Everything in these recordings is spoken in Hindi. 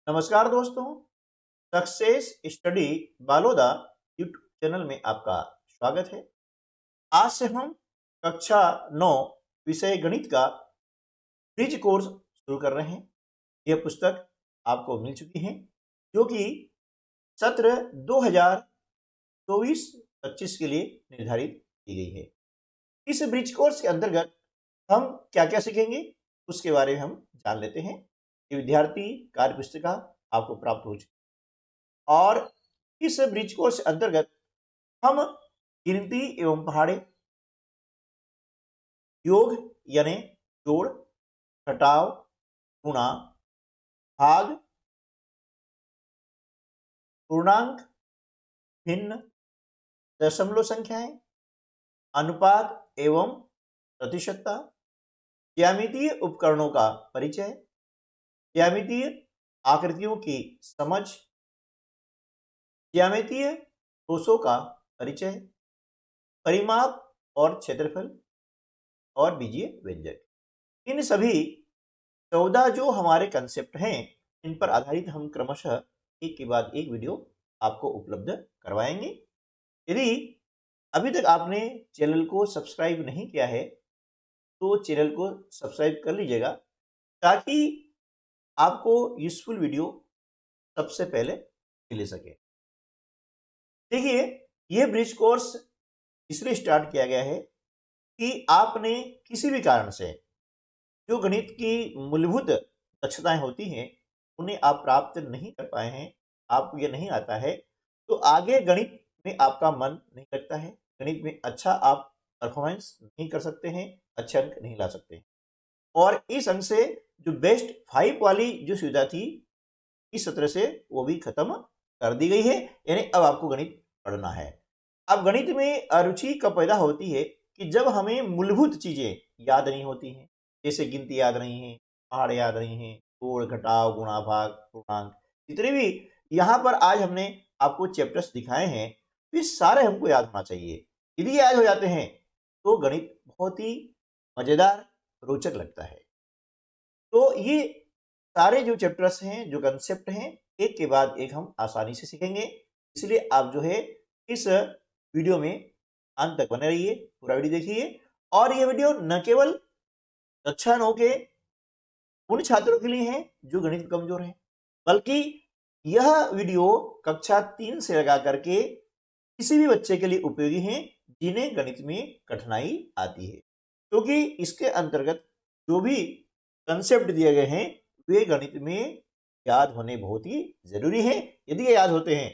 नमस्कार दोस्तों, success study Baloda YouTube channel में आपका स्वागत है। आज से हम कक्षा 9 विषय गणित का ब्रिज कोर्स शुरू कर रहे हैं। यह पुस्तक आपको मिल चुकी है जो कि सत्र 2024-25 के लिए निर्धारित की गई है। इस ब्रिज कोर्स के अंतर्गत हम क्या क्या सीखेंगे उसके बारे में हम जान लेते हैं। ये विद्यार्थी कार्य पुस्तिका आपको प्राप्त हो चुकी है और इस ब्रिज कोर्स के अंतर्गत हम गिनती एवं पहाड़े, योग यानी जोड़, घटाव, गुणा, भाग, पूर्णांक, भिन्न, दशमलव संख्याएं, अनुपात एवं प्रतिशतता, ज्यामितीय उपकरणों का परिचय, ज्यामितीय आकृतियों की समझ, ज्यामितीय कोषों का परिचय, परिमाप और क्षेत्रफल और बीजीय व्यंजक। इन सभी 14 जो हमारे कंसेप्ट हैं इन पर आधारित हम क्रमशः एक के बाद एक वीडियो आपको उपलब्ध करवाएंगे। यदि अभी तक आपने चैनल को सब्सक्राइब नहीं किया है तो चैनल को सब्सक्राइब कर लीजिएगा ताकि आपको यूजफुल वीडियो सबसे पहले मिल सके। देखिए, ये ब्रिज कोर्स इसलिए स्टार्ट किया गया है कि आपने किसी भी कारण से जो गणित की मूलभूत दक्षताएं होती हैं उन्हें आप प्राप्त नहीं कर पाए हैं, आपको ये नहीं आता है, तो आगे गणित में आपका मन नहीं लगता है, गणित में अच्छा आप परफॉर्मेंस नहीं कर सकते हैं, अच्छे अंक नहीं ला सकते हैं। और इस अंक से जो बेस्ट 5 वाली जो सुविधा थी इस सत्र से वो भी खत्म कर दी गई है, यानी अब आपको गणित पढ़ना है। अब गणित में अरुचि कब पैदा होती है कि जब हमें मूलभूत चीजें याद नहीं होती हैं, जैसे गिनती याद नहीं है, पहाड़ याद नहीं है, जोड़, घटाव, गुणा, भाग, पूर्णांक, जितने भी यहाँ पर आज हमने आपको चैप्टर्स दिखाए हैं ये सारे हमको याद होना चाहिए। यदि याद हो जाते हैं तो गणित बहुत ही मजेदार, रोचक लगता है। तो ये सारे जो चैप्टर्स हैं, जो कंसेप्ट हैं, एक के बाद एक हम आसानी से सीखेंगे। इसलिए आप जो है इस वीडियो में अंत तक बने रहिए, पूरा वीडियो देखिए। और ये वीडियो न केवल कक्षा 9 के उन छात्रों के लिए है जो गणित कमजोर है, बल्कि यह वीडियो कक्षा 3 से लगा करके किसी भी बच्चे के लिए उपयोगी है जिन्हें गणित में कठिनाई आती है, क्योंकि इसके अंतर्गत जो भी कंसेप्ट दिए गए हैं वे गणित में याद होने बहुत ही जरूरी है। यदि ये याद होते हैं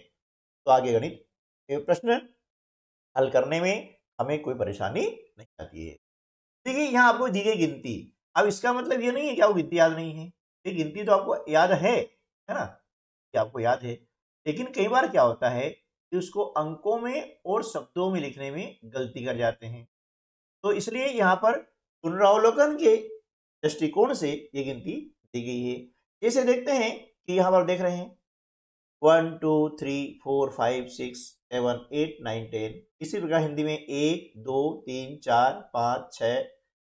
तो आगे गणित के प्रश्न हल करने में हमें कोई परेशानी नहीं आती है। देखिए, यहाँ आपको दी गई गिनती, अब इसका मतलब ये नहीं है कि आपको गिनती याद नहीं है, ये गिनती तो आपको याद है ना, कि आपको याद है। लेकिन कई बार क्या होता है कि उसको अंकों में और शब्दों में लिखने में गलती कर जाते हैं, तो इसलिए यहाँ पर पुनरावलोकन के दृष्टिकोण से ये गिनती दी गई है। जैसे देखते हैं कि यहाँ पर देख रहे हैं 1 2 3 4 5 6 7 8 9 10, इसी प्रकार हिंदी में 1 2 3 4 5 6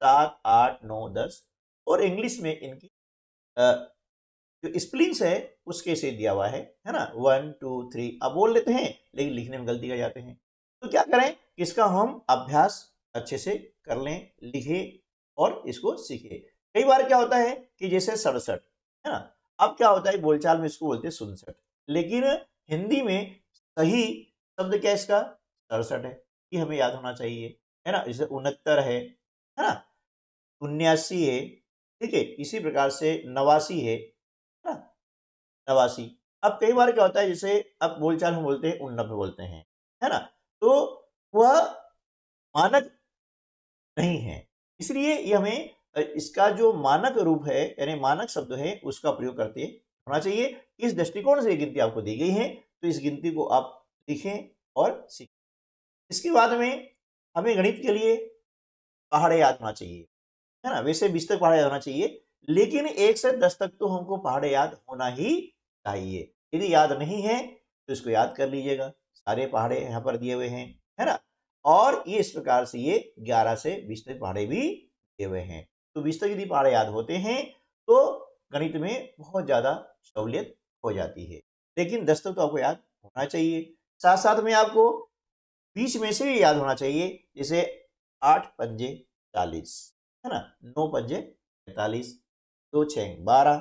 7 8 9 10, और इंग्लिश में इनकी जो स्पेलिंग्स है उसके से दिया हुआ है ना, 1 2 3। अब बोल लेते हैं लेकिन लिखने में गलती कर जाते हैं, तो क्या करें, इसका हम अभ्यास अच्छे से कर लें, लिखें और इसको सीखें। कई बार क्या होता है कि जैसे 67 है ना, अब क्या होता है बोलचाल में इसको बोलते हैं 67, लेकिन हिंदी में सही शब्द क्या इसका 67 है, ये हमें याद होना चाहिए, है ना। जैसे 69 है ना, 79 है, ठीक है, इसी प्रकार से 89 है ना, 89। अब कई बार क्या होता है जैसे अब बोलचाल में बोलते हैं 89 बोलते हैं, है ना, तो वह मानक नहीं है, इसलिए ये हमें इसका जो मानक रूप है यानी मानक शब्द है उसका प्रयोग करते होना चाहिए। इस दृष्टिकोण से ये गिनती आपको दी गई है, तो इस गिनती को आप लिखें और सीखें। इसके बाद में हमें गणित के लिए पहाड़े याद होना चाहिए, है ना। वैसे 20 तक पहाड़े याद होना चाहिए, लेकिन 1 से 10 तक तो हमको पहाड़े याद होना ही चाहिए। यदि याद नहीं है तो इसको याद कर लीजिएगा, सारे पहाड़े यहाँ पर दिए हुए हैं, है ना। और ये इस प्रकार से ये 11 से 20 तक पहाड़े भी दिए हुए हैं, तो 20 तक यदि पहाड़े याद होते हैं तो गणित में बहुत ज्यादा सहूलियत हो जाती है। लेकिन 10 तक तो आपको याद होना चाहिए। साथ साथ में आपको बीच में से भी याद होना चाहिए, जैसे 8 पंजे 40, है ना, 9 पंजे 45, 2 छः 12,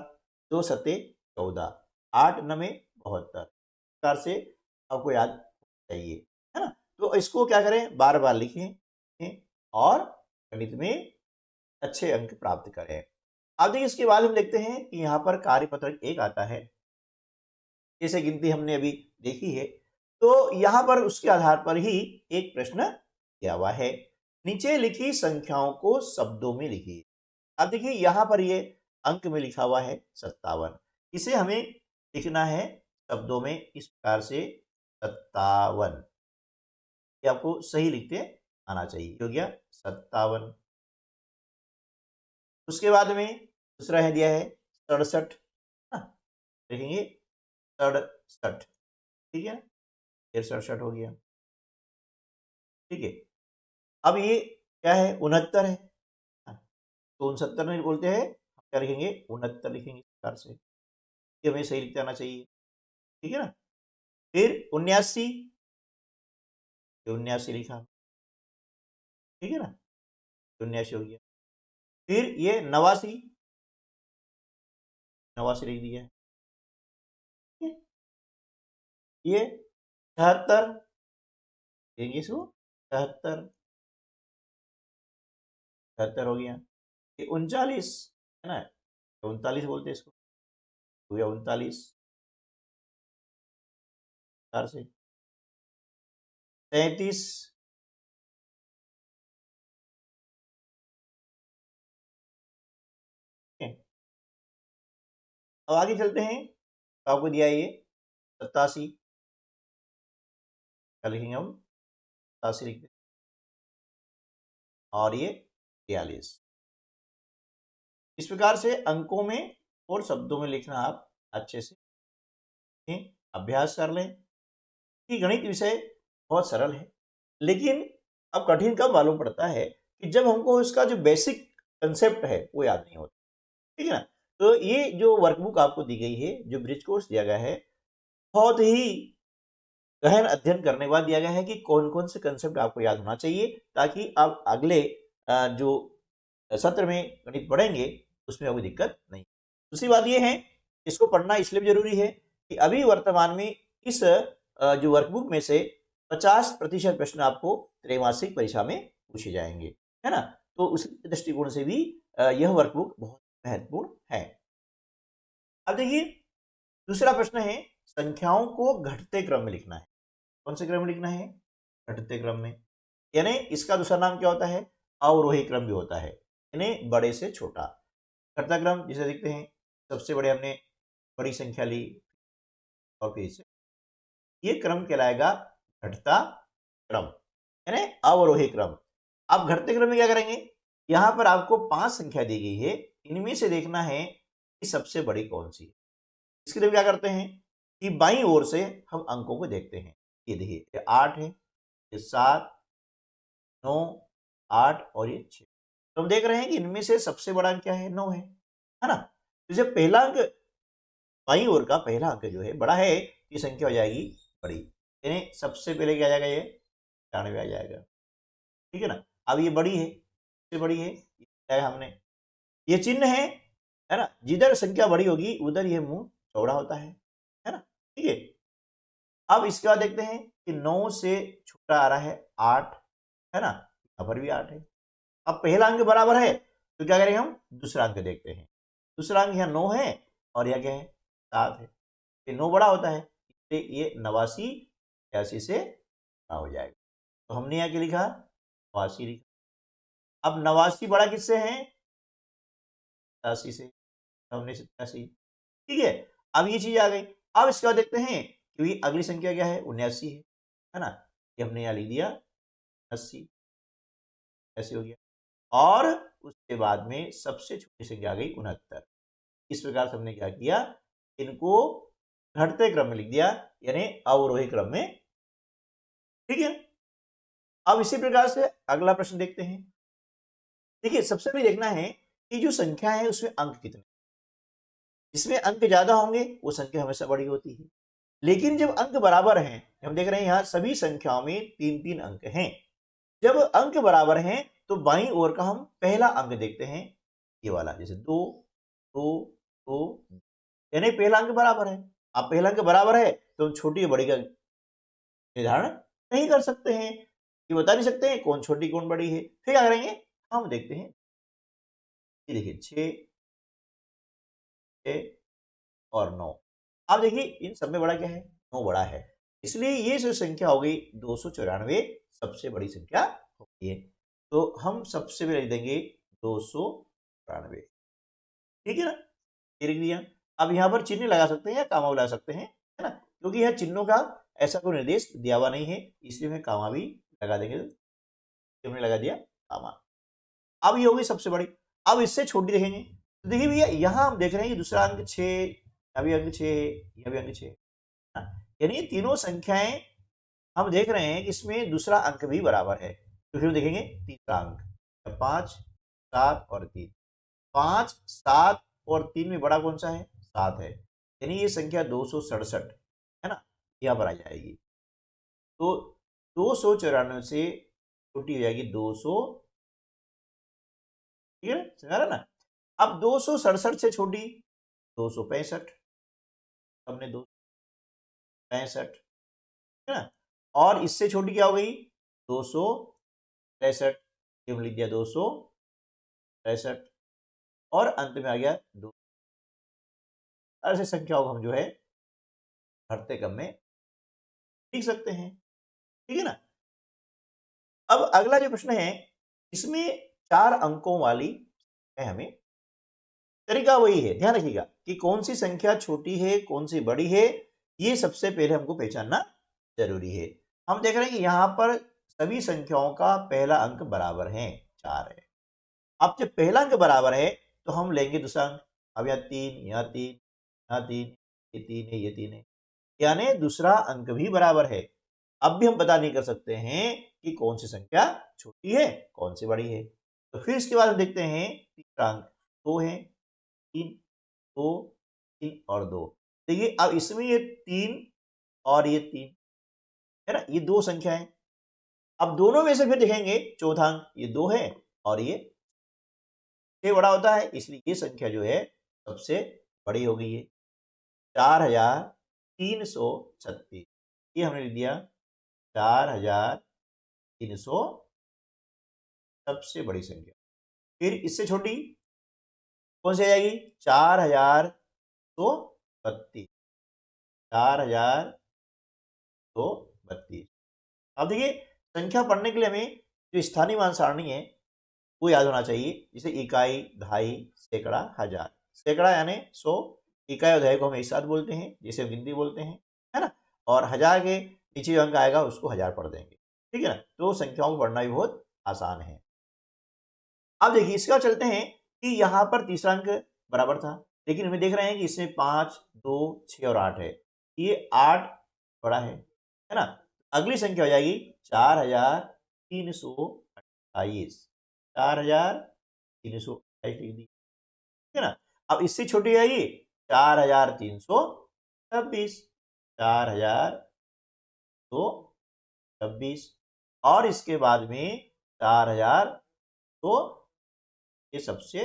2 सत्ते 14, 8 नवे 72 प्रकार से आपको याद होना चाहिए, है ना। तो इसको क्या करें, बार बार लिखें और गणित में अच्छे अंक प्राप्त करें। अब देखिए इसके बाद हम देखते हैं कि यहाँ पर कार्यपत्रक 1 आता है, जैसे गिनती हमने अभी देखी है। तो यहाँ पर उसके आधार पर ही एक प्रश्न दिया हुआ है, नीचे लिखी संख्याओं को शब्दों में लिखिए। अब देखिए यहाँ पर ये अंक में लिखा हुआ है 57, इसे हमें लिखना है शब्दों में इस प्रकार से 57। ये आपको सही लिखते आना चाहिए, हो गया 57। उसके बाद में दूसरा है दिया है 67, लिखेंगे 67, ठीक है, फिर 67 हो गया, ठीक है। अब ये क्या है, 69 है, तो 69 नहीं बोलते हैं, क्या लिखेंगे 69 लिखेंगे इस प्रकार से, ये हमें सही लिखते आना चाहिए, ठीक है ना। फिर 79, 79 लिखा, ठीक है ना, 79 हो गया। फिर ये 89, 89 लिख दिया, ठीक है? ये 76 देंगे इसको, 73, 73 हो गया। ये 39 है ना, 39 बोलते हैं इसको, हो गया 39 से। 33, अब आगे चलते हैं, तो आपको दिया ये 87, क्या लिखेंगे हम, 87 लिखते हैं, और ये 43। इस प्रकार से अंकों में और शब्दों में लिखना आप अच्छे से अभ्यास कर लें कि गणित विषय बहुत सरल है, लेकिन अब कठिन कब मालूम पड़ता है कि जब हमको इसका जो बेसिक कंसेप्ट है वो याद नहीं होता, ठीक है ना। तो ये जो वर्कबुक आपको दी गई है, जो ब्रिज कोर्स दिया गया है, बहुत ही गहन अध्ययन करने के बाद दिया गया है कि कौन कौन से कंसेप्ट आपको याद होना चाहिए, ताकि आप अगले जो सत्र में गणित पढ़ेंगे उसमें आपको दिक्कत नहीं। दूसरी बात ये है, इसको पढ़ना इसलिए भी जरूरी है कि अभी वर्तमान में इस जो वर्कबुक में से 50% प्रश्न आपको त्रैमासिक परीक्षा में पूछे जाएंगे, है ना। तो उस दृष्टिकोण से भी यह वर्कबुक बहुत महत्वपूर्ण है। अब देखिए दूसरा प्रश्न है, संख्याओं को घटते क्रम में लिखना है। कौन से क्रम में लिखना है, घटते क्रम में, यानी इसका दूसरा नाम क्या होता है, अवरोही क्रम भी होता है, यानी बड़े से छोटा। घटता क्रम जिसे देखते हैं, सबसे बड़े हमने बड़ी संख्या ली और फिर इसे, ये क्रम कहलाएगा घटता क्रम, यानी अवरोही क्रम। आप घटते क्रम में क्या करेंगे, यहां पर आपको 5 संख्या दी गई है, इनमें से देखना है कि सबसे बड़ी कौन सी है। इसके लिए क्या करते हैं कि बाईं ओर से हम अंकों को देखते हैं, ये देखिए ये 8 है, ये 7, 9, 8 और ये 6। तो हम देख रहे हैं कि इनमें से सबसे बड़ा अंक क्या है, 9 है ना। जैसे पहला अंक, बाईं ओर का पहला अंक जो है बड़ा है, ये संख्या हो जाएगी बड़ी, यानी सबसे पहले क्या आ जाएगा, ये 94 आ जाएगा, ठीक है ना। अब ये बड़ी है, सबसे बड़ी है, ये हमने, ये चिन्ह है ना, जिधर संख्या बड़ी होगी उधर ये मुंह चौड़ा होता है ना, ठीक है। अब इसके बाद देखते हैं कि 9 से छोटा आ रहा है 8, है ना, यहाँ पर भी 8 है। अब पहला अंक बराबर है तो क्या करेंगे, हम दूसरा अंक देखते हैं। दूसरा अंक यहाँ 9 है और यह क्या है, 7 है। ये 9 बड़ा होता है, इसलिए ये 89 86 से बड़ा हो जाएगा। तो हमने यहाँ क्या लिखा, 89 लिखा। अब 89 बड़ा किससे है, 87 से, तो हमने 87, ठीक है। अब ये चीज आ गई। अब इसके बाद देखते हैं कि अगली संख्या क्या है, 79 है ना, ये हमने यहाँ लिख दिया 80, ऐसे हो गया। और उसके बाद में सबसे छोटी संख्या आ गई 69। इस प्रकार से हमने क्या किया, इनको घटते क्रम में लिख दिया, यानी अवरोही क्रम में, ठीक है। अब इसी प्रकार से अगला प्रश्न देखते हैं। देखिए सबसे पहले देखना है कि जो संख्या है उसमें अंक कितने, जिसमें अंक ज्यादा होंगे वो संख्या हमेशा बड़ी होती है। लेकिन जब अंक बराबर हैं, हम देख रहे हैं यहाँ सभी संख्याओं में 3-3 अंक हैं। जब अंक बराबर हैं तो बाईं ओर का हम पहला अंक देखते हैं, ये वाला, जैसे 2 2 2, यानी पहला अंक बराबर है। अब पहला अंक बराबर है तो हम छोटी और बड़ी का निर्धारण नहीं कर सकते हैं, ये बता नहीं सकते हैं कौन छोटी कौन बड़ी है। फिर क्या करेंगे, हम देखते हैं, ये देखिए 6 और 9। अब देखिए इन सब में बड़ा क्या है, 9 बड़ा है, इसलिए ये जो संख्या हो गई 294 सबसे बड़ी संख्या होती है। तो हम सबसे पहले लिख देंगे 294, ठीक है ना, ये लिख दिया। अब यहाँ पर चिन्ह लगा सकते हैं या कामा भी लगा सकते हैं, है ना, क्योंकि यहाँ चिन्हों का ऐसा कोई निर्देश दिया हुआ नहीं है, इसलिए मैं कामा भी लगा देंगे, हमने लगा दिया कामा। अब ये होगी सबसे बड़ी। अब इससे छोटी देखेंगे तो देखिए भैया यहाँ हम देख रहे हैं कि दूसरा अंक 6, अभी अंक 6 है, यह भी अंक 6 है, यानी तीनों संख्याएं हम देख रहे हैं कि इसमें दूसरा अंक भी बराबर है। तो फिर देखेंगे तीसरा अंक 5 7 और 3, 5 7 और 3 में बड़ा कौन सा है, 7 है, यानी ये संख्या 267 है ना, यहाँ पर आ जाएगी। तो 294 से छोटी हो जाएगी 200, ठीक है, समझ रहा ना। अब 267 से छोटी 265, हमने 265, है ना, और इससे छोटी क्या हो गई 263, ये लिख दिया 263, और अंत में आ गया 2। ऐसे संख्याओं को हम जो है घटते क्रम में लिख सकते हैं, ठीक है ना। अब अगला जो प्रश्न है इसमें 4 अंकों वाली है, हमें तरीका वही है, ध्यान रखिएगा कि कौन सी संख्या छोटी है कौन सी बड़ी है, ये सबसे पहले हमको पहचानना जरूरी है। हम देख रहे हैं कि यहाँ पर सभी संख्याओं का पहला अंक बराबर है, 4 है। अब जब पहला अंक बराबर है तो हम लेंगे दूसरा अंक। अब यहाँ 3, यहाँ 3, यहाँ 3, ये 3 है, ये 3 है, यानी दूसरा अंक भी बराबर है। अब भी हम पता नहीं कर सकते हैं कि कौन सी संख्या छोटी है कौन सी बड़ी है। तो फिर इसके बाद हम देखते हैं तीसरा अंक 2 है, 3 2 3 और 2। देखिए अब इसमें ये 3 और ये 3 है ना, ये 2 संख्या है। अब दोनों में से फिर देखेंगे चौथा अंक ये 2 है और ये 6 बड़ा होता है, इसलिए ये संख्या जो है सबसे बड़ी हो गई है, 4336, ये हमने लिख दिया 4300 सबसे बड़ी संख्या। फिर इससे छोटी कौन सी आ जाएगी, 4232, 4232। अब देखिए संख्या पढ़ने के लिए हमें जो स्थानीय मान सारणी है वो याद होना चाहिए, जैसे इकाई, दहाई, सैकड़ा, हजार। सैकड़ा यानी 100, इकाई और दहाई को हम एक साथ बोलते हैं जैसे गिनती बोलते हैं, है ना, और हजार के नीचे जो अंक आएगा उसको हजार पढ़ देंगे, ठीक है ना। तो संख्याओं को पढ़ना भी बहुत आसान है। अब देखिए इसका चलते हैं कि यहाँ पर तीसरा अंक बराबर था, लेकिन हमें देख रहे हैं कि इसमें 5 2 6 और 8 है, ये 8 बड़ा है ना। अगली संख्या हो जाएगी 4328, 4328 लिख दी, ठीक है ना। अब इससे छोटी आइए 4326, 4326, और इसके बाद में 4000, तो ये सबसे,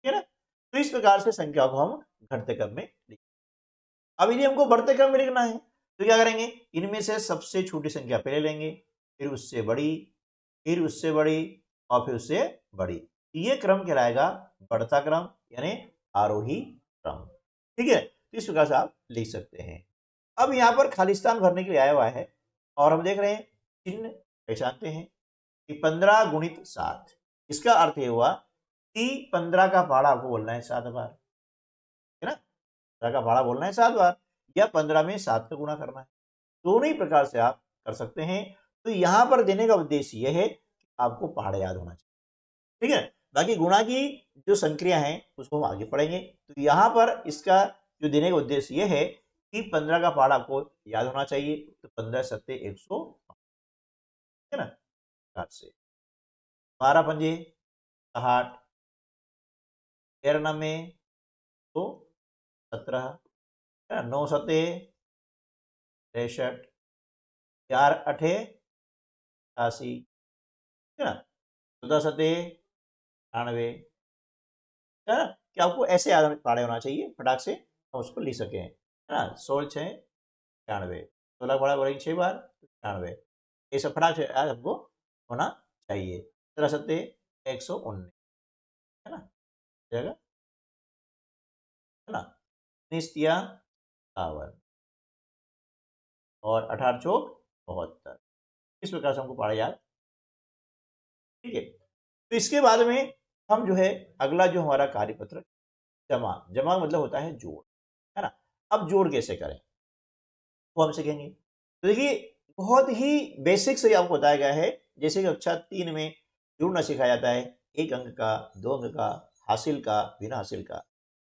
ठीक है ना। तो इस प्रकार से संख्या को हम घटते क्रम में लिखेंगे। अब यदि हमको बढ़ते क्रम में लिखना है तो क्या करेंगे, इनमें से सबसे छोटी संख्या पहले लेंगे, फिर उससे बड़ी, फिर उससे बड़ी, और फिर उससे बड़ी। ये क्रम कहलाएगा बढ़ता क्रम यानी आरोही क्रम, ठीक है। तो इस प्रकार से आप लिख सकते हैं। अब यहाँ पर खालिस्तान भरने के लिए आया हुआ है और हम देख रहे हैं चिन्ह पहचानते हैं कि 15 गुणित 7, इसका अर्थ ये हुआ कि 15 का पहाड़ा आपको बोलना है 7 बार, है ना, 15 का पहाड़ा बोलना है 7 बार, या 15 में 7 का गुणा करना है, दोनों ही प्रकार से आप कर सकते हैं। तो यहां पर देने का उद्देश्य यह है कि आपको पहाड़ा याद होना चाहिए, ठीक है। बाकी गुणा की जो संक्रिया है उसको हम आगे पढ़ेंगे। तो यहाँ पर इसका जो देने का उद्देश्य यह है कि 15 का पहाड़ा आपको याद होना चाहिए। तो 15 सत्ते 100, है ना, 7 से 12 पंजे 60, 13 में 2 17 है ना, 9 सते 63, 4 अठे 88 है ना, 14 सते 98 है ना। कि आपको ऐसे याद पढ़े होना चाहिए, फटाक से हम उसको लिख सकें, है ना। 16 6 96, 16 बड़ा बोलेंगे 6 बार 96, ये सब फटाक से याद हमको होना चाहिए। 17 सत्ते 119 है ना, जगह है ना। 19 तिया 52 और 18 चौक 72। इस प्रकार से हमको पढ़ा याद, ठीक है। तो इसके बाद में हम जो है अगला जो हमारा कार्यपत्र जमा, जमा मतलब होता है जोड़, है ना। अब जोड़ कैसे करें वो हम सीखेंगे। तो देखिए बहुत ही बेसिक से आपको बताया गया है, जैसे कि कक्षा 3 में जोड़ना सिखाया जाता है, 1 अंक का, 2 अंक का, हासिल का, बिना हासिल का,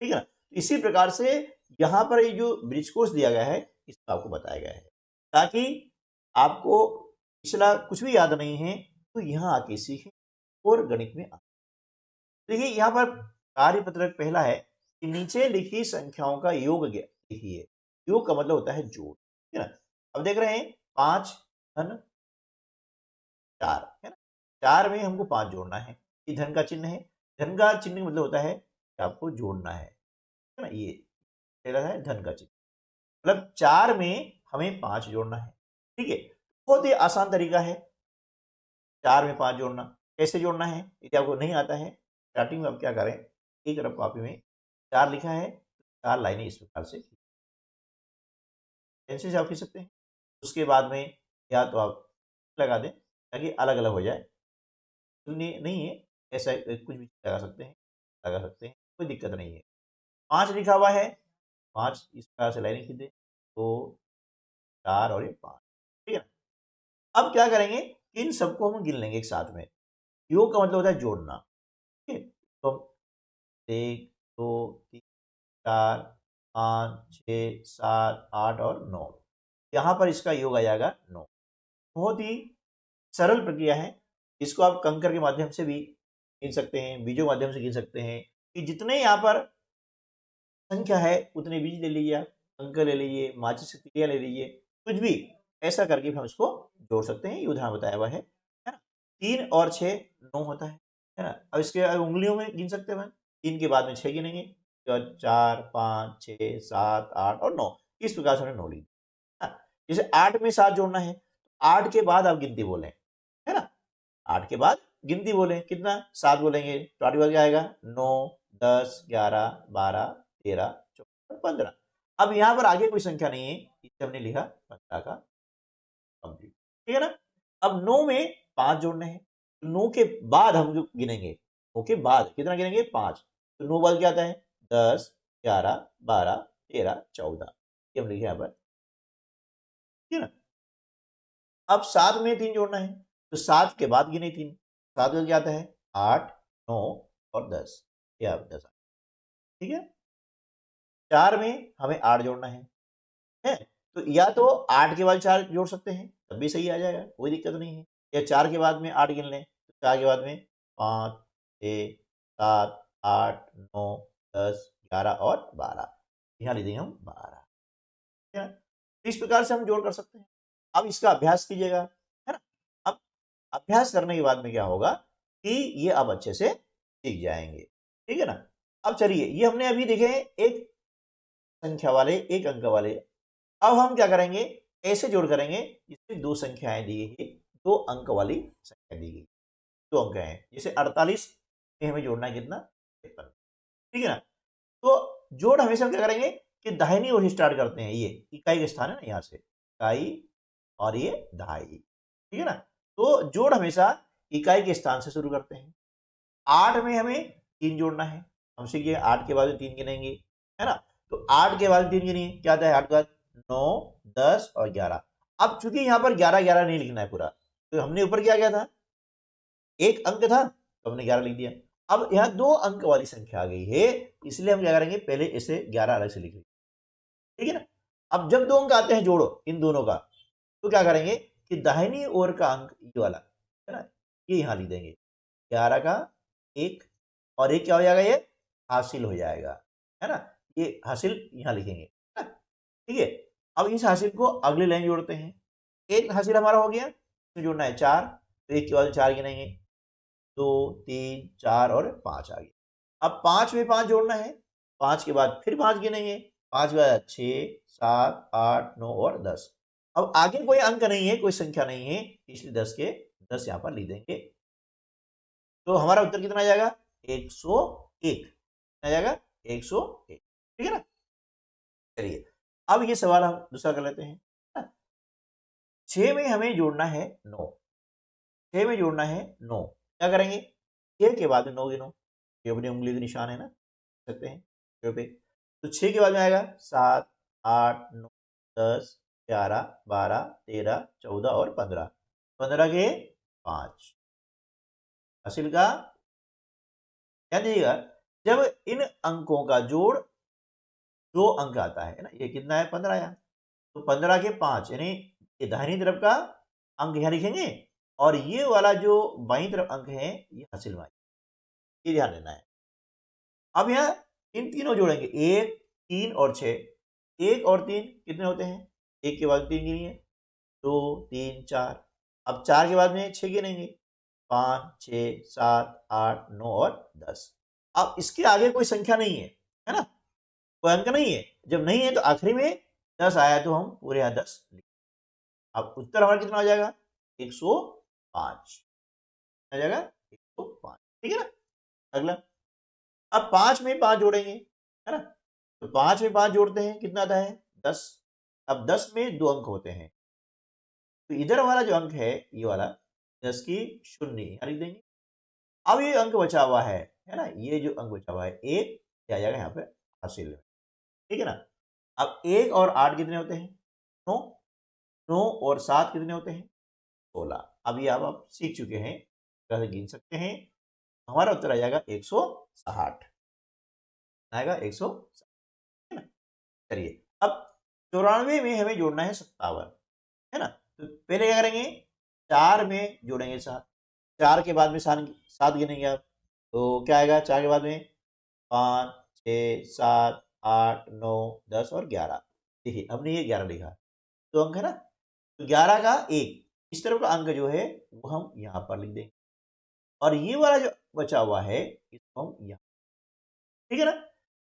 ठीक है ना। इसी प्रकार से यहाँ पर ये जो ब्रिज कोर्स दिया गया है इसको आपको बताया गया है, ताकि आपको पिछला कुछ भी याद नहीं है तो यहाँ आके सीखें और गणित में आ। देखिए यहाँ पर कार्यपत्रक पहला है कि नीचे लिखी संख्याओं का योग लिखिए। योग का मतलब होता है जोड़, है ना। अब देख रहे हैं 5 धन 4 है ना, 4 में हमको 5 जोड़ना है, ये धन का चिन्ह है। धन का चिन्ह का मतलब होता है कि आपको जोड़ना है ना। ये पहला है धन का चिन्ह, मतलब 4 में हमें 5 जोड़ना है, ठीक है। बहुत ही आसान तरीका है 4 में 5 जोड़ना। कैसे जोड़ना है यदि आपको नहीं आता है, स्टार्टिंग में आप क्या करें, एक रफ कॉपी में 4 लिखा है, 4 लाइनें इस प्रकार से पेंसिल से आप खींच सकते हैं। उसके बाद में या तो आप लगा दें ताकि अलग अलग हो जाए, नहीं है ऐसा कुछ भी लगा सकते हैं, लगा सकते हैं, कोई दिक्कत नहीं है। 5 लिखा हुआ है, 5 इस प्रकार से लाइनें खींच दें, 2 4 और ये 5, ठीक है ना। अब क्या करेंगे, इन सबको हम गिन लेंगे एक साथ में। योग का मतलब होता है जोड़ना, ठीक है। तो 1 2 3 4 5 6 7 8 और 9, यहाँ पर इसका योग आ जाएगा 9। बहुत ही सरल प्रक्रिया है, इसको आप कंकर के माध्यम से भी गिन सकते हैं, बीजों के माध्यम से गिन सकते हैं, कि जितने यहाँ पर संख्या है उतने बीज ले लीजिए, आप अंक ले लीजिए, माचिस की तिलियां ले लीजिए, कुछ भी ऐसा करके हम इसको जोड़ सकते हैं। ये उदाहरण बताया हुआ है ना। 3 और 6 9 होता है ना। अब इसके उंगलियों में गिन सकते हैं, 3 के बाद में 6 गिनेंगे, तो 4 5 6 7 8 और 9, इस प्रकार से हमने 9 ली। जैसे 8 में 7 जोड़ना है, 8 के बाद आप गिनती बोलें, है ना। 8 के बाद गिनती बोलें, कितना 7 बोलेंगे तो 8 के बाद क्या आएगा 9 10 11 12 13 14 15। अब यहाँ पर आगे कोई संख्या नहीं है, इसे हमने लिखा 15 का कंप्लीट, ठीक है ना। अब 9 में 5 जोड़ने हैं, 9 के बाद हम जो गिनेंगे, 9 के बाद कितना गिनेंगे 5, तो 9 बाद क्या आता है 10 11 12 13 14, ये हम लिखे यहाँ पर, ठीक है ना। अब 7 में 3 जोड़ना है, तो 7 के बाद गिने 3, 7 में क्या आता है 8 9 और 10, ये आप 10, ठीक है। 4 में हमें 8 जोड़ना है, तो या तो 8 के बाद 4 जोड़ सकते हैं तब भी सही आ जाएगा, कोई दिक्कत नहीं है। या 4 के बाद में 8 गिन लें, तो 4 के बाद में 5 6 7 8 9 10 11 और 12, यहाँ लिख देंगे हम 12, ठीक है। तो इस प्रकार से हम जोड़ कर सकते हैं। अब इसका अभ्यास कीजिएगा, है ना। अब अभ्यास करने के बाद में क्या होगा कि ये अब अच्छे से सीख जाएंगे, ठीक है ना। अब चलिए ये हमने अभी देखे एक संख्या वाले, एक अंक वाले। अब हम क्या करेंगे, ऐसे जोड़ करेंगे जिसमें 2 संख्याएं दी गई है, 2 अंक वाली संख्या दी गई, 2 अंक हैं, जैसे 48 में हमें जोड़ना है कितना 53, ठीक है ना। तो जोड़ हमेशा क्या करेंगे कि दाहिनी ओर से स्टार्ट करते हैं, ये इकाई का स्थान है ना, यहाँ से इकाई और ये दहाई, ठीक है ना। तो जोड़ हमेशा इकाई के स्थान से शुरू करते हैं। 8 में हमें 3 जोड़ना है, हम सीखिए 8 के बाद में 3 गिनेंगे, है ना। तो 8 के बाद 3 गिनिए, क्या आता है 8 के बाद 9 10 और 11। अब चूंकि यहाँ पर 11 11 नहीं लिखना है पूरा, तो हमने ऊपर क्या किया था, एक अंक था तो हमने 11 लिख दिया। अब यहाँ 2 अंक वाली संख्या आ गई है, इसलिए हम क्या करेंगे, पहले इसे 11 अलग से लिख लेंगे, ठीक है ना। अब जब 2 अंक आते हैं जोड़ो इन दोनों का, तो क्या करेंगे कि दाहिनी ओर का अंक ये वाला है ना, ये यहाँ लिख देंगे 11 का 1, और एक क्या हो जाएगा ये हासिल हो जाएगा, है ना। ये हासिल यहाँ लिखेंगे, है ना? ठीक है। अब इस हासिल को अगली लाइन जोड़ते हैं। एक हासिल हमारा हो गया, इसमें जोड़ना है 4, तो एक के बाद 4 गिनेंगे, 2 3 4 और 5 आ गया। अब 5 में 5 जोड़ना है, 5 के बाद फिर 5 गिनेंगे, 5 के बाद 6 7 8 9 और 10। अब आगे कोई अंक नहीं है, कोई संख्या नहीं है, इसलिए 10 के 10 यहाँ पर लिख देंगे। तो हमारा उत्तर कितना आ जाएगा? 101 आ जाएगा, 101। ठीक है ना। चलिए अब ये सवाल हम दूसरा कर लेते हैं। 6 में हमें जोड़ना है 9, 6 में जोड़ना है 9, क्या करेंगे? 6 के बाद में 9 गिनो, ये अपनी उंगली के निशान है ना, सकते हैं छः पे। तो 6 के बाद में आएगा 7 8 9 10 11 12 13 14 और 15, 15 के 5 हासिल का। ध्यान दीजिएगा, जब इन अंकों का जोड़ 2 अंक आता है ना, ये कितना है? 15 आया, तो 15 के 5 यानी ये दाहिनी तरफ का अंक यहाँ लिखेंगे और ये वाला जो बाईं तरफ अंक है ये हासिल में, ये ध्यान देना है। अब यहाँ इन तीनों जोड़ेंगे, 1 3 और 6, 1 और 3 कितने होते हैं? 1 के बाद 3 गिनिए, 2 3 4। अब 4 के बाद में 6 गिनेंगे, 5 6 7 8 9 और 10। अब इसके आगे कोई संख्या नहीं है ना, कोई अंक नहीं है। जब नहीं है तो आखिरी में 10 आया तो हम पूरे यहाँ 10 लिखें। अब उत्तर हमारा कितना हो जाएगा? 105 आ जाएगा, 105। ठीक है ना। अगला, अब 5 में 5 जोड़ेंगे, है ना, तो 5 में 5 जोड़ते हैं, कितना आता है? 10। अब 10 में 2 अंक होते हैं, तो इधर वाला जो अंक है ये वाला 10 की शून्य यहाँ लिख देंगे। अब ये अंक बचा हुआ है ना, ये जो अंक बचा हुआ है 1, आ जाएगा यहाँ पे हासिल में। ठीक है ना। अब 1 और 8 कितने होते हैं? 9, 9 और 7 कितने होते हैं? 16। अब ये अब आप सीख चुके हैं, कैसे गिन सकते हैं। हमारा उत्तर आ जाएगा 160 आएगा, 160, है ना। चलिए अब 94 में हमें जोड़ना है 57, है ना। तो पहले क्या करेंगे? 4 में जोड़ेंगे 7, 4 के बाद में 7 गिनेंगे आप, तो क्या आएगा? 4 के बाद में 5 6 7 8 9 10 और 11। देखिए हमने ये 11 लिखा, तो अंक है ना, तो 11 का 1 इस तरफ का अंक जो है वो हम यहाँ पर लिख देंगे और ये वाला जो बचा हुआ है इसको हम यहाँ। ठीक है ना।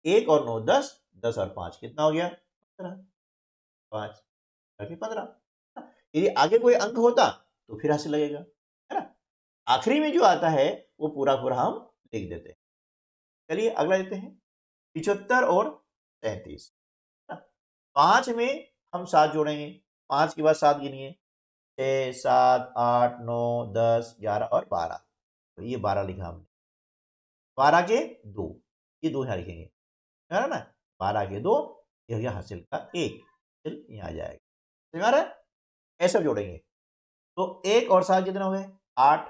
1 और 9 10, 10 और 5 कितना हो गया? 15, 5 15। यदि आगे कोई अंक होता तो फिर हासिल लगेगा, है ना। आखिरी में जो आता है वो पूरा पूरा हम लिख देते हैं। चलिए अगला लेते हैं, 75 और 33। 5 में हम 7 जोड़ेंगे, 5 के बाद 7 गिनिए, 6 7 8 9 10 11 और 12, तो ये 12 लिखा हमने। 12 के 2, ये 2 यहाँ लिखेंगे, है ना। 12 के 2, ये हो गया हासिल का 1, हासिल यहाँ आ जाएगा। समझ आ रहा है? ऐसे जोड़ेंगे, तो 1 और 7 कितने हो गए? 8,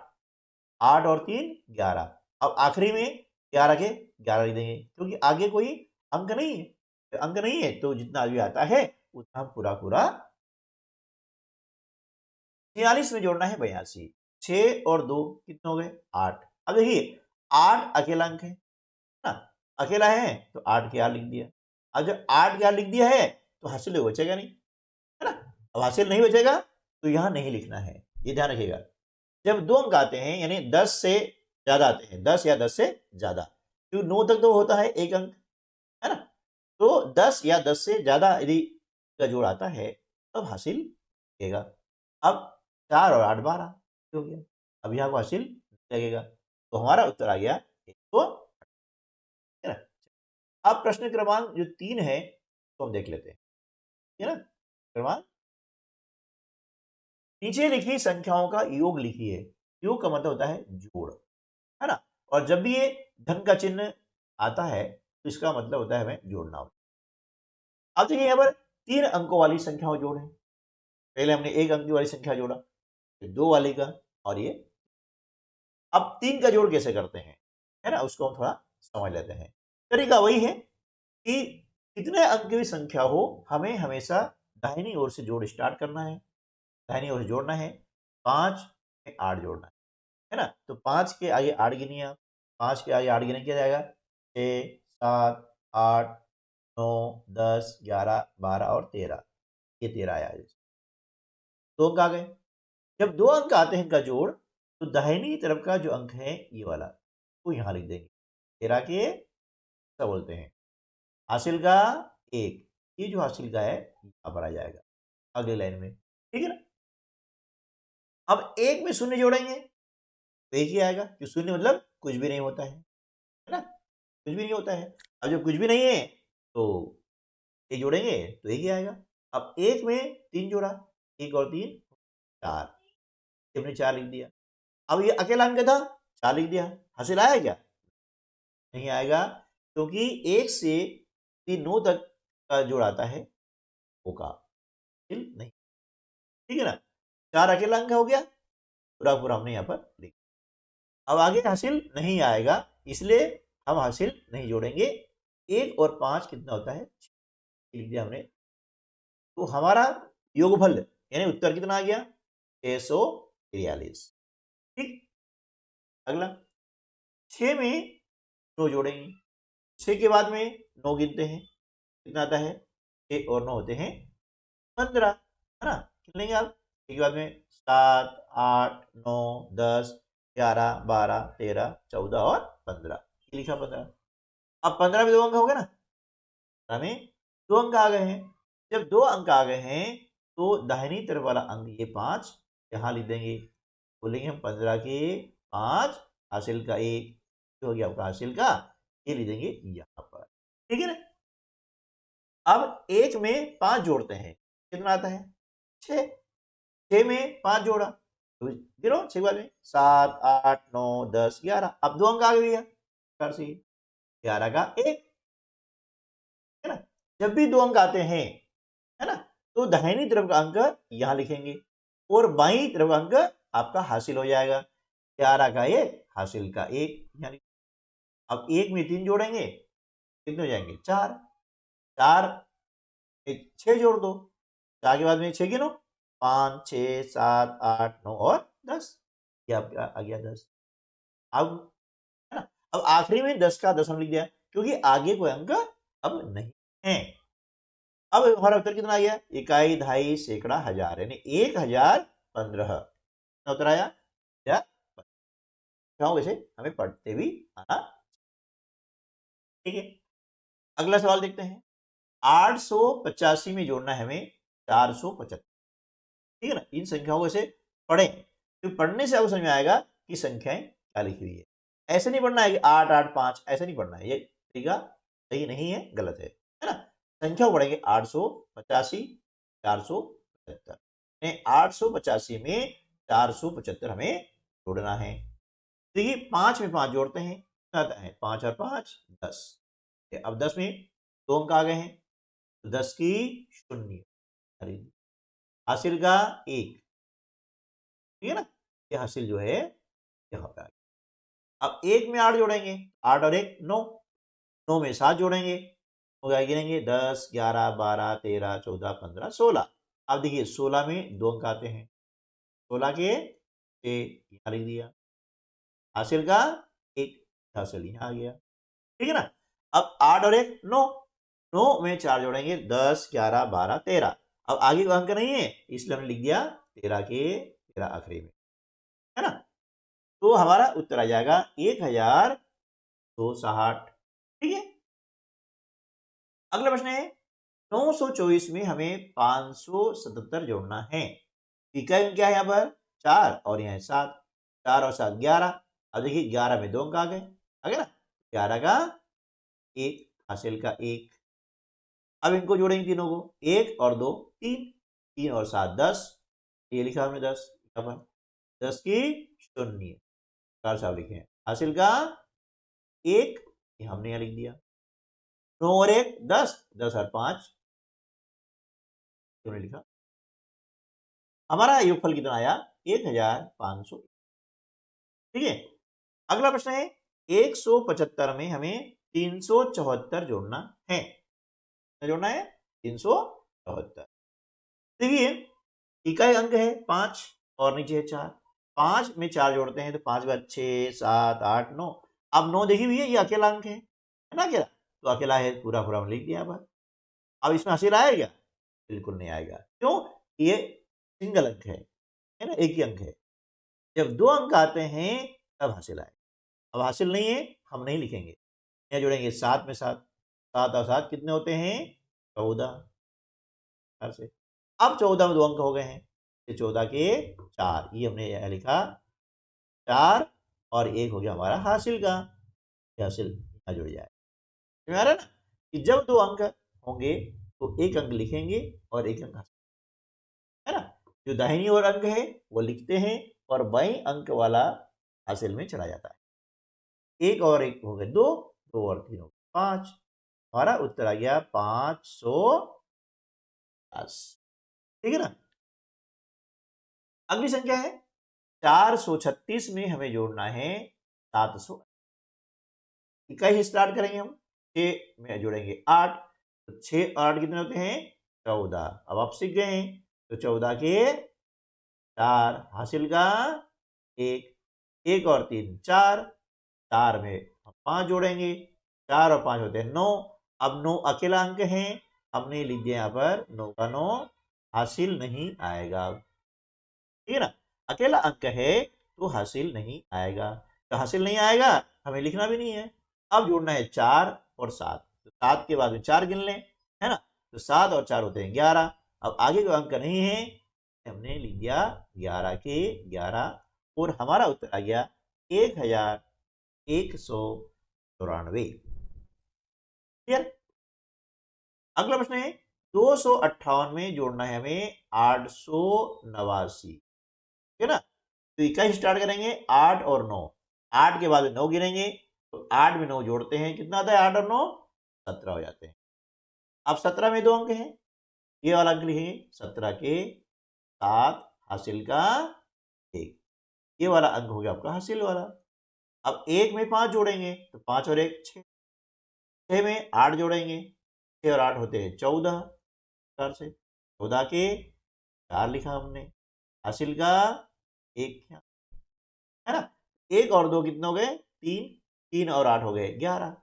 8 और 3 11। अब आखिरी में 11 के 11 लिख देंगे, क्योंकि आगे कोई अंक नहीं है, तो अंक नहीं है तो जितना भी आता है उतना हम पूरा पूरा। 46 में जोड़ना है 82, 6 और 2 कितने हो गए? 8। अब देखिए 8 अकेला अंक है ना, अकेला है तो 8 के 8 लिख दिया। अब जब 8 के 8 लिख दिया है तो हासिल बचेगा नहीं, है ना। अब हासिल नहीं बचेगा तो यहाँ नहीं लिखना है, ये ध्यान रखिएगा। जब 2 अंक आते हैं यानी 10 से ज्यादा आते हैं, 10 या 10 से ज्यादा, क्योंकि 9 तक तो होता है 1 अंक, है ना। तो 10 या 10 से ज्यादा यदि का जोड़ आता है तब हासिल लगेगा। अब 4 और 8 12 हो गया, अब यहाँ को हासिल लगेगा, तो हमारा उत्तर आ गया 108, है ना। अब प्रश्न क्रमांक जो 3 है तो हम देख लेते हैं, है ना। क्रमांक, नीचे लिखी संख्याओं का योग लिखिए। योग का मतलब होता है जोड़, है ना। और जब भी ये धन का चिन्ह आता है तो इसका मतलब होता है हमें जोड़ना होता है। अब देखिए यहाँ पर 3 अंकों वाली संख्याओं जोड़े, पहले हमने 1 अंक वाली संख्या जोड़ा, फिर 2 वाली का, और ये अब 3 का जोड़ कैसे करते हैं, है ना, उसको हम थोड़ा समझ लेते हैं। तरीका वही है कि कितने अंक की भी संख्या हो हमें हमेशा दाहिनी ओर से जोड़ स्टार्ट करना है, दाहिनी ओर से जोड़ना है। 5 में 8 जोड़ना है ना, तो 5 के आगे 8 गिनिए आप, 5 के आगे 8 गिने क्या जाएगा? 6, 7, 8, 9, 10, 11, 12 और 13। ये 13 आया। 2 अंक आ गए। जब 2 अंक आते हैं इनका जोड़, तो दाहिनी तरफ का जो अंक है ये वाला, वो यहाँ लिख देंगे। 13 के क्या बोलते हैं, हासिल का 1। ये जो हासिल का है यहाँ पर आ जाएगा अगले लाइन में, ठीक है ना। अब 1 में शून्य जोड़ेंगे तो 1 ही आएगा, कि शून्य मतलब कुछ भी नहीं होता है ना, कुछ भी नहीं होता है। अब जब कुछ भी नहीं है तो ये जोड़ेंगे तो 1 ही आएगा। अब 1 में 3 जोड़ा, 1 और 3 4, हमने 4 लिख दिया। अब ये अकेला अंक था, 4 लिख दिया। हासिल आया क्या, नहीं आएगा, क्योंकि 1 से 3 9 तक का जोड़ आता है होगा, हासिल नहीं, ठीक है ना। 4 अकेला अंक हो गया, पूरा पूरा हमने यहाँ पर लिख। अब आगे हासिल नहीं आएगा, इसलिए हम हासिल नहीं जोड़ेंगे। 1 और 5 कितना होता है, 6 लिख दिया हमने। तो हमारा योगफल यानी उत्तर कितना आ गया, 643। ठीक। अगला 6 में 9 जोड़ेंगे, 6 के बाद में 9 गिनते हैं, कितना आता है, 6 और 9 होते हैं 15, है ना। किन लेंगे आप, 6 के बाद में 7, 8, 9, 10, 11, 12, 13, 14 और 15, ये लिखा 15। अब 15 में 2 अंक हो गए ना, 15 में 2 अंक आ गए हैं। जब 2 अंक आ गए हैं तो दाहिनी तरफ वाला अंक ये 5 यहाँ लिख देंगे, बोलेंगे हम 15 के 5 हासिल का 1, जो हो गया आपका हासिल का, ये लिख देंगे यहाँ पर, ठीक है ना। अब 1 में 5 जोड़ते हैं, कितना आता है, 6। 6 में 5 जोड़ा तो गिनो, 6 के बाद में 7, 8, 9, 10, 11। अब 2 अंक आ गए भैया, 11 का 1, है ना। जब भी 2 अंक आते हैं, है ना, तो दाहिनी तरफ का अंक यहाँ लिखेंगे और बाईं तरफ का अंक आपका हासिल हो जाएगा। 11 का 1 हासिल का 1 यहाँ। अब 1 में 3 जोड़ेंगे, कितने हो जाएंगे, 4। 4 एक 6 जोड़ दो, 4 के बाद में 6 गिनो, 5, 6, 7, 8, 9 और 10, ये आपका आ गया 10। अब, है ना, अब आखिरी में 10 का 10 हम लिख दिया, क्योंकि आगे कोई अंक अब नहीं है। अब हमारा उत्तर कितना आ गया, इकाई, दहाई, सैकड़ा, हजार, यानी 1015 उत्तर आया। या वैसे हमें पढ़ते भी आना, ठीक है। अगला सवाल देखते हैं। 885 में जोड़ना है हमें 475, ठीक है ना। इन संख्याओं को ऐसे पढ़ें, तो पढ़ने से आपको समझ में आएगा कि संख्याएं क्या लिखी हुई है। ऐसे नहीं पढ़ना है कि 8 8 5, ऐसे नहीं पढ़ना है, ये तरीका सही नहीं है, गलत है ना। संख्या पढ़ेंगे 885, 475, 885 में 475 हमें जोड़ना है। देखिए 5 में 5 जोड़ते हैं, आता है 5 और 5 10। अब 10 में 2 अंक आ गए हैं, तो 10 की शून्य, हासिल का 1, ठीक है ना। ये हासिल जो है यहाँ पे आ गया। अब 1 में 8 जोड़ेंगे, 8 और 1 9, 9 में 7 जोड़ेंगे, तो क्या गिनेंगे, 10, 11, 12, 13, 14, 15, 16। अब देखिए 16 में 2 अंक आते हैं, 16 के 6 यहाँ लिख दिया, हासिल का 1, हासिल यहाँ आ गया, ठीक है ना। अब 8 और 1 9, 9 में 4 जोड़ेंगे, 10, 11, 12, 13। अब आगे का अंक नहीं है, इसलिए हमने लिख दिया 13 के 13 आखिरी में, है ना। तो हमारा उत्तर आ जाएगा 1260, ठीक है। अगला प्रश्न है 924 में हमें 577 जोड़ना है। इकाई क्या है यहाँ पर, 4 और यहाँ 7, 4 और 7 11। अब देखिए 11 में 2 अंक आ गए, ना, 11 का 1 हासिल का 1। अब इनको जोड़ेंगे तीनों को, 1 और 2 3, 3 और 7 10, ये लिखा हमने 10, 10 की शून्य, साहब लिखे हैं, हासिल का 1, ये हमने यहाँ लिख दिया। 9 और 1 10, 10 और 5 हमने लिखा। हमारा योगफल कितना आया, 1500, ठीक है। अगला प्रश्न है 175 में हमें 374 जोड़ना है, जोड़ना है 374। देखिए इकाई अंक है 5 और नीचे है 4, 5 में 4 जोड़ते हैं तो 5 के बाद 6 7 8 9। अब 9 देखिए भैया ये अकेला अंक है, है ना अकेला, तो अकेला है पूरा पूरा लिख दिया पर। अब इसमें हासिल आएगा? बिल्कुल नहीं आएगा। क्यों? ये सिंगल अंक है ना, एक ही अंक है। जब 2 अंक आते हैं तब हासिल आएगा। अब हासिल नहीं है, हम नहीं लिखेंगे। यहाँ जोड़ेंगे 7 में 7, 7 और 7 कितने होते हैं? 14 से। अब 14 में 2 अंक हो गए हैं, ये 14 के 4, ये हमने यहाँ लिखा 4 और 1 हो गया हमारा हासिल का। ये हासिल यहाँ जुड़ जाए। समझ आ रहा है ना कि जब 2 अंक होंगे तो 1 अंक लिखेंगे और 1 अंक हासिल, है ना। जो दाहिनी ओर अंक है वो लिखते हैं और बाईं अंक वाला हासिल में चला जाता है। 1 और 1 हो गए 2, 2 और 3 हो गए 5। हमारा उत्तर आ गया 510। ठीक है ना। अगली संख्या है 436 में हमें जोड़ना है 700। इकाई स्टार्ट करेंगे हम, 6 में जोड़ेंगे 8, तो 6 और 8 कितने होते हैं? 14। अब आप सीख गए हैं, तो 14 के 4 हासिल का 1, 1 और 3 4, 4 में हम 5 जोड़ेंगे, 4 और 5 होते हैं 9। अब 9 अकेला अंक है, हमने लिख दिया यहाँ पर 9 का 9 हासिल नहीं आएगा। ठीक है ना, अकेला अंक है तो हासिल नहीं आएगा। तो हासिल नहीं आएगा, हमें लिखना भी नहीं है। अब जोड़ना है 4 और 7, तो 7 के बाद में 4 गिन लें, है ना। तो 7 और 4 होते हैं 11। अब आगे कोई अंक नहीं है, हमने लिख दिया 11 के 11 और हमारा उत्तर आ गया 1194। क्लियर। अगला प्रश्न है 258 में जोड़ना है हमें 889। ठीक है ना। तो इकाई स्टार्ट करेंगे 8 और 9, 8 के बाद 9 गिनेंगे, तो 8 में 9 जोड़ते हैं, कितना आता है 8 और 9? 17 हो जाते हैं। अब 17 में 2 अंक हैं, ये वाला अंक लिखेंगे 17 के 7 हासिल का 1, ये वाला अंक हो गया आपका हासिल वाला। अब 1 में 5 जोड़ेंगे, तो 5 और 1 6, 6 में 8 जोड़ेंगे, 6 और 8 होते हैं 14 से, 14 के 4 लिखा हमने, हासिल का 1, है ना। 1 और 2 कितने हो गए? 3, 3 और 8 हो गए 11।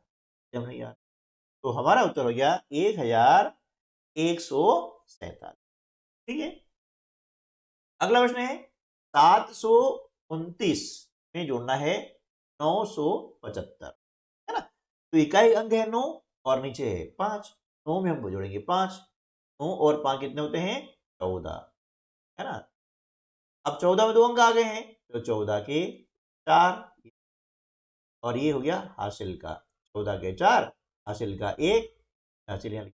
जब नहीं यार, तो हमारा उत्तर हो गया 1147। ठीक है। अगला प्रश्न है 729 में जोड़ना है 975, है ना। तो इकाई अंक है 9 और नीचे है 5, 9 में हम जोड़ेंगे 5, 9 और 5 कितने होते हैं? 14, है ना। अब 14 में 2 अंक आ गए हैं, तो 14 के 4 और ये हो गया हासिल का 14 के 4 हासिल का 1, हासिल यहाँ।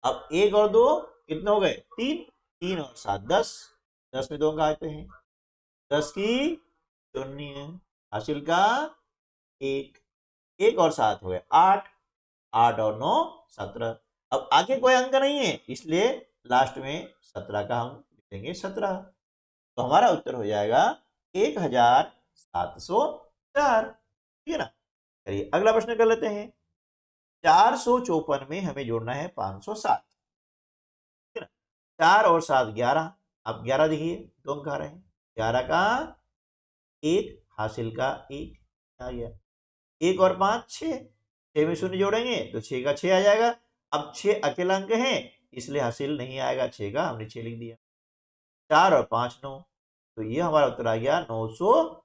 अब 1 और 2 कितने हो गए? 3, 3 और 7 10, 10 में 2 अंक आते हैं, 10 की 0 हासिल का 1, 1 और 7 हो गए 8, 8 और 9 17। अब आगे कोई अंक नहीं है, इसलिए लास्ट में 17 का हम लिखेंगे 17। तो हमारा उत्तर हो जाएगा 1704। ठीक है ना। चलिए अगला प्रश्न कर लेते हैं 454 में हमें जोड़ना है 507। ठीक है ना। 4 और 7 11, अब 11 देखिए 2 अंक आ रहे हैं, 11 का 1 हासिल का 1 आ गया, 1 और 5 6, 6 में 0 जोड़ेंगे तो 6 का 6 आ जाएगा। अब 6 अकेला अंक है, इसलिए हासिल नहीं आएगा 6 का, हमने 6 लिख दिया। 4 और 5 9, तो ये हमारा उत्तर आ गया 900।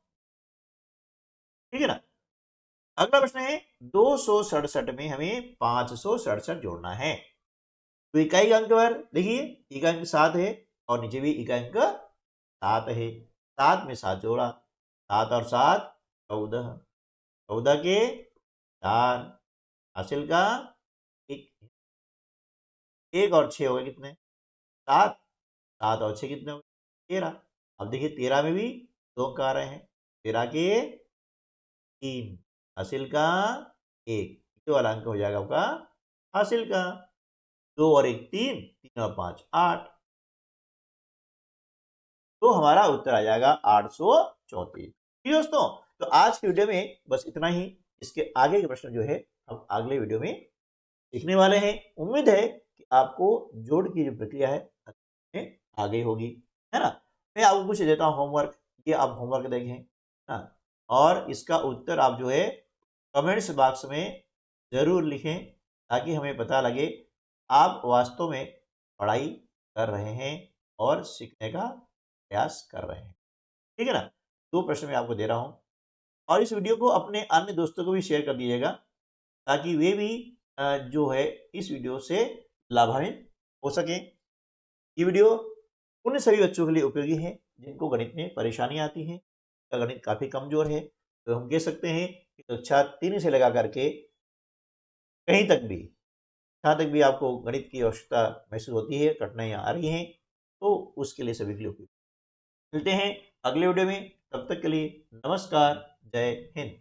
ठीक है ना। अगला प्रश्न है 267 में हमें 567 जोड़ना है। तो इकाई अंक पर देखिए, इकाई अंक 7 है और नीचे भी इकाई अंक 7 है, 7 में 7 जोड़ा, 7 और 7 14, 14 के 4 हासिल का 1, 1 और 6 हो गए कितने? 7, 7 और 6 कितने हो गए? 13। अब देखिए 13 में भी 2 अंक आ रहे हैं, 13 के 3 हासिल का 1, ये वाला अंक हो जाएगा आपका हासिल का 2 और 1 3, 3 और 5 8, तो हमारा उत्तर आ जाएगा 834। ठीक है दोस्तों, तो आज की वीडियो में बस इतना ही। इसके आगे के प्रश्न जो है हम अगले वीडियो में सीखने वाले हैं। उम्मीद है कि आपको जोड़ की जो प्रक्रिया है आ गई होगी, है ना। मैं आपको कुछ देता हूँ होमवर्क, ये आप होमवर्क देखें ना, और इसका उत्तर आप जो है कमेंट्स बॉक्स में ज़रूर लिखें ताकि हमें पता लगे आप वास्तव में पढ़ाई कर रहे हैं और सीखने का प्रयास कर रहे हैं। ठीक है ना? 2 प्रश्न मैं आपको दे रहा हूँ और इस वीडियो को अपने अन्य दोस्तों को भी शेयर कर दीजिएगा ताकि वे भी जो है इस वीडियो से लाभान्वित हो सकें। ये वीडियो उन सभी बच्चों के लिए उपयोगी है जिनको गणित में परेशानी आती है, का गणित काफ़ी कमज़ोर है। तो हम कह सकते हैं कि कक्षा 3 से लगा करके कहीं तक भी, जहाँ तक भी आपको गणित की आवश्यकता महसूस होती है, कठिनाइयाँ आ रही हैं, तो उसके लिए सभी के लिए उपयोगी। मिलते हैं अगले वीडियो में, तब तक के लिए नमस्कार, जय हिंद।